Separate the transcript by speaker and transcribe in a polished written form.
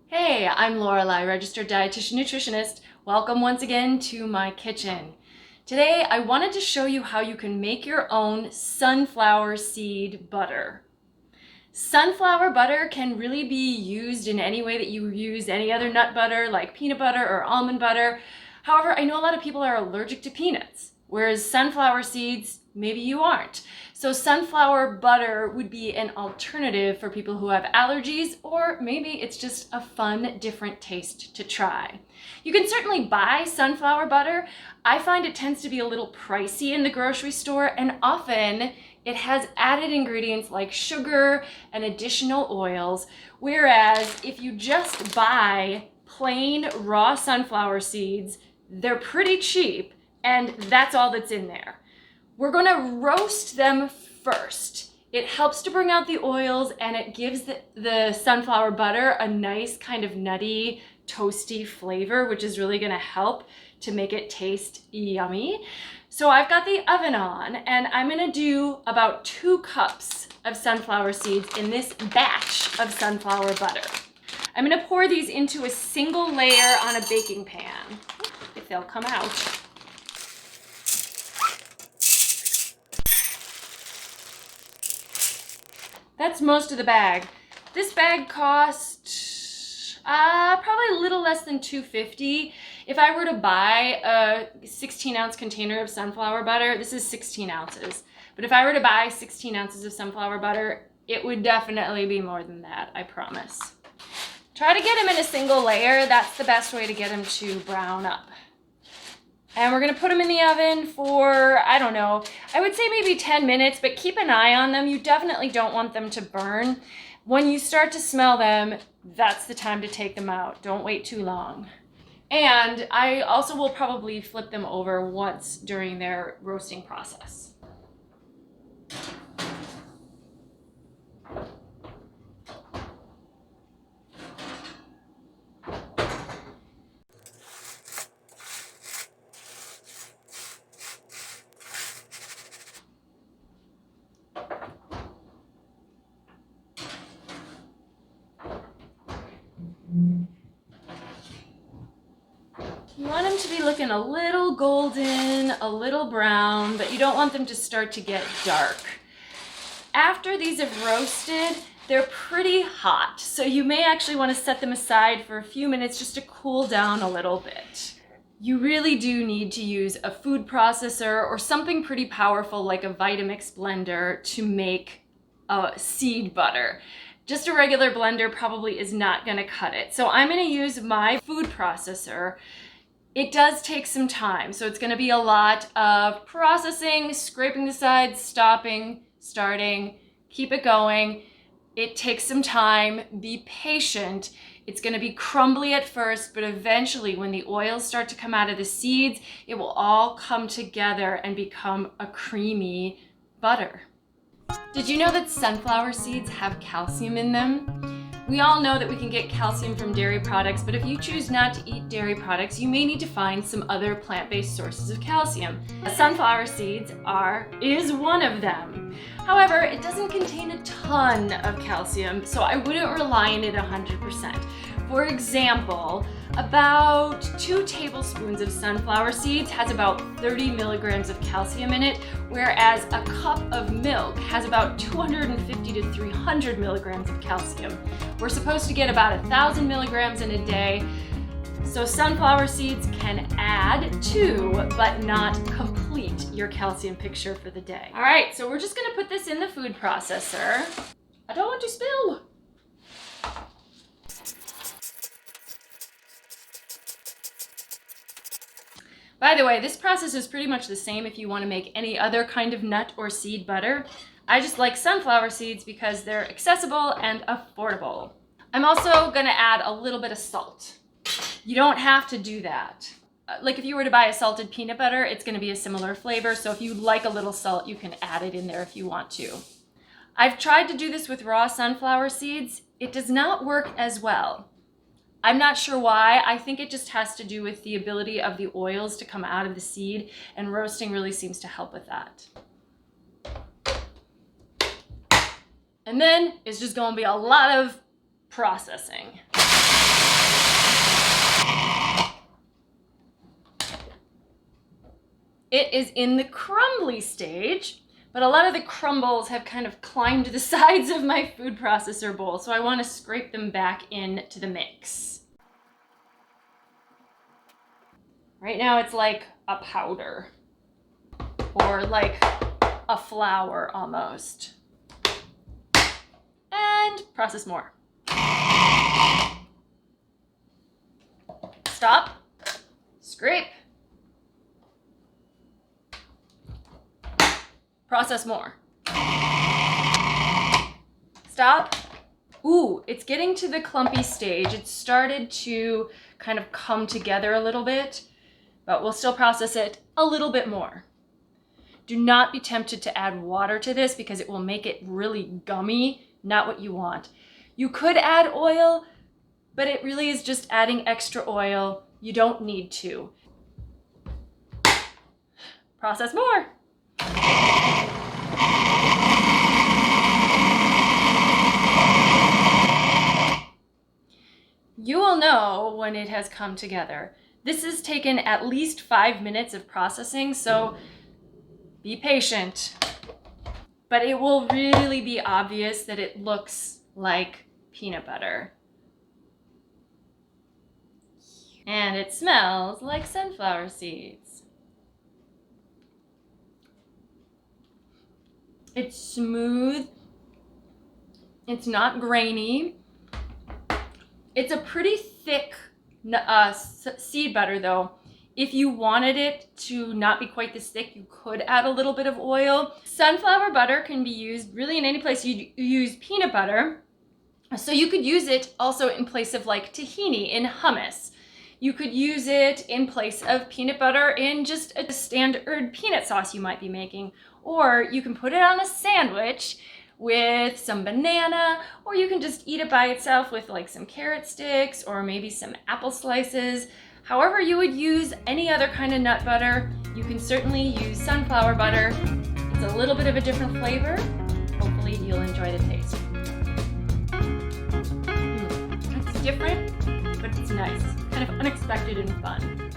Speaker 1: Hey, I'm Lorelei, registered dietitian nutritionist. Welcome once again to my kitchen. Today I wanted to show you how you can make your own sunflower seed butter. Sunflower butter can really be used in any way that you use any other nut butter like peanut butter or almond butter. However, I know a lot of people are allergic to peanuts, whereas sunflower seeds, maybe you aren't. So sunflower butter would be an alternative for people who have allergies, or maybe it's just a fun, different taste to try. You can certainly buy sunflower butter. I find it tends to be a little pricey in the grocery store, and often it has added ingredients like sugar and additional oils, whereas if you just buy plain raw sunflower seeds, they're pretty cheap, and that's all that's in there. We're going to roast them first. It helps to bring out the oils, and it gives the sunflower butter a nice kind of nutty, toasty flavor, which is really going to help to make it taste yummy. So I've got the oven on, and I'm going to do about 2 cups of sunflower seeds in this batch of sunflower butter. I'm going to pour these into a single layer on a baking pan, if they'll come out. That's most of the bag. This bag cost probably a little less than $2.50. If I were to buy a 16-ounce container of sunflower butter, this is 16 ounces. But if I were to buy 16 ounces of sunflower butter, it would definitely be more than that, I promise. Try to get them in a single layer. That's the best way to get them to brown up. And we're gonna put them in the oven for, I don't know, I would say maybe 10 minutes, but keep an eye on them. You definitely don't want them to burn. When you start to smell them, that's the time to take them out. Don't wait too long. And I also will probably flip them over once during their roasting process. You want them to be looking a little golden, a little brown, but you don't want them to start to get dark. After these have roasted, they're pretty hot, so you may actually want to set them aside for a few minutes just to cool down a little bit. You really do need to use a food processor or something pretty powerful like a Vitamix blender to make a seed butter. Just a regular blender probably is not going to cut it. So I'm going to use my food processor. It does take some time, so it's going to be a lot of processing, scraping the sides, stopping, starting, keep it going. It takes some time. Be patient. It's going to be crumbly at first, but eventually when the oils start to come out of the seeds, it will all come together and become a creamy butter. Did you know that sunflower seeds have calcium in them? We all know that we can get calcium from dairy products, but if you choose not to eat dairy products, you may need to find some other plant-based sources of calcium. Sunflower seeds is one of them. However, it doesn't contain a ton of calcium, so I wouldn't rely on it 100%. For example, about 2 tablespoons of sunflower seeds has about 30 milligrams of calcium in it, whereas a cup of milk has about 250 to 300 milligrams of calcium. We're supposed to get about 1,000 milligrams in a day, so sunflower seeds can add to, but not complete your calcium picture for the day. All right, so we're just gonna put this in the food processor. I don't want to spill. By the way, this process is pretty much the same if you want to make any other kind of nut or seed butter. I just like sunflower seeds because they're accessible and affordable. I'm also going to add a little bit of salt. You don't have to do that. Like if you were to buy a salted peanut butter, it's going to be a similar flavor, so if you like a little salt, you can add it in there if you want to. I've tried to do this with raw sunflower seeds. It does not work as well. I'm not sure why. I think it just has to do with the ability of the oils to come out of the seed, and roasting really seems to help with that. And then it's just going to be a lot of processing. It is in the crumbly stage, but a lot of the crumbles have kind of climbed the sides of my food processor bowl, so I want to scrape them back into the mix. Right now it's like a powder, or like a flour almost. And process more. Stop, scrape, process more. Stop. Ooh, it's getting to the clumpy stage. It's started to kind of come together a little bit, but we'll still process it a little bit more. Do not be tempted to add water to this because it will make it really gummy, not what you want. You could add oil, but it really is just adding extra oil. You don't need to. Process more. You will know when it has come together. This has taken at least 5 minutes of processing, so be patient. But it will really be obvious that it looks like peanut butter. And it smells like sunflower seeds. It's smooth. It's not grainy. It's a pretty thick seed butter though. If you wanted it to not be quite this thick, you could add a little bit of oil. Sunflower butter can be used really in any place you use peanut butter. So you could use it also in place of like tahini in hummus. You could use it in place of peanut butter in just a standard peanut sauce you might be making. Or you can put it on a sandwich with some banana, or you can just eat it by itself with like some carrot sticks or maybe some apple slices. However you would use any other kind of nut butter, you can certainly use sunflower butter. It's a little bit of a different flavor. Hopefully you'll enjoy the taste. It's different, but it's nice. Kind of unexpected and fun.